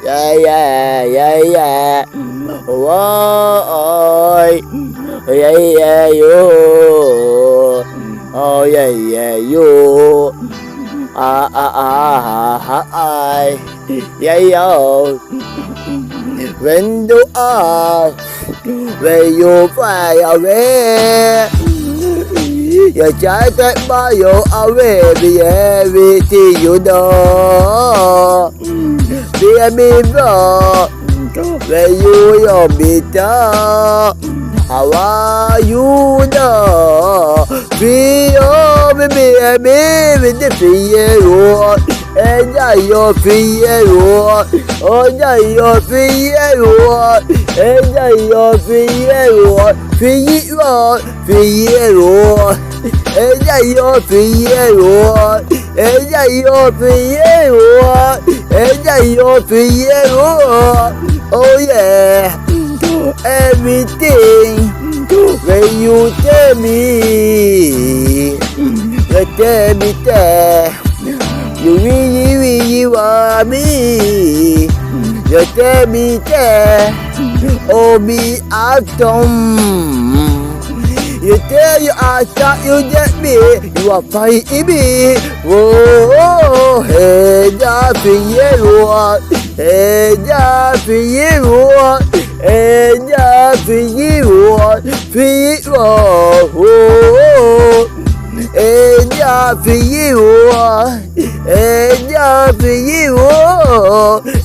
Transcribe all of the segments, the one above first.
yeah, yeah, yeah, yeah. Ôi, yeah, yeah, you. Oh, yeah, yeah, you. I. Yeah, yo. When do I, when you fly away, you try to buy your away, be everything you know. Baby, bro, when you're bitter, how are you know? Feel me, baby, with the fear, and your fear, oh, your fear, and your fear, fear, and your fear, and your fear, and your fear, oh yeah, everything when you tell me, you tell me that you really, really want me. You tell me that, oh me atom. You tell you I thought you get me, you are fighting me. Oh, hey, that's for you. Hey, that's for you. Hey, that's for you. For you. Oh, hey, that's for you. Hey, that's for you.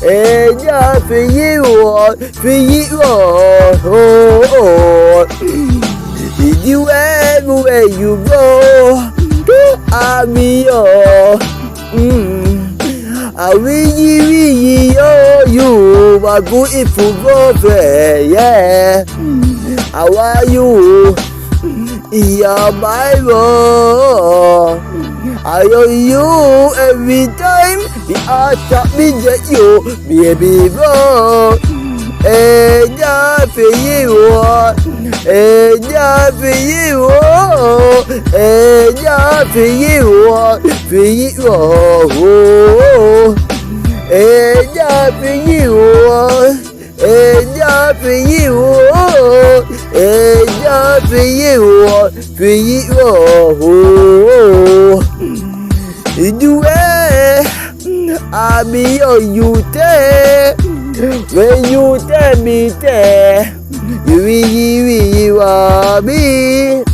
Hey, that's for you. For you. Oh. Did you everywhere you go? I be your, I really, oh, you are good if you go there, yeah. How are you? Yeah, my Bible. I owe you every time the art that me get you, baby, bro. Hey, yeah, for you. Hey, yeah, for you. Hey, yeah, for you. For you. Hey, yeah, for you. Hey, yeah, for you. Hey, yeah, for you. For you. Do it. I be on you there. When you tell me that you really want me.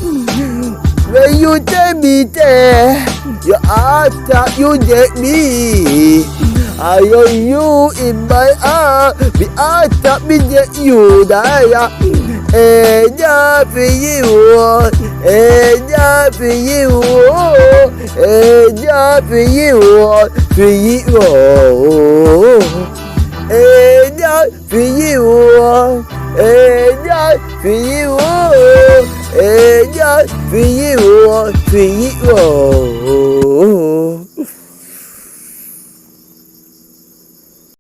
When you tell me that you ask that you get me. I owe you in my heart. Me ask that me get you there. And yeah, for you. And yeah, for you. And yeah, for you. For you. And not for you, and not for you, and not for you, for you.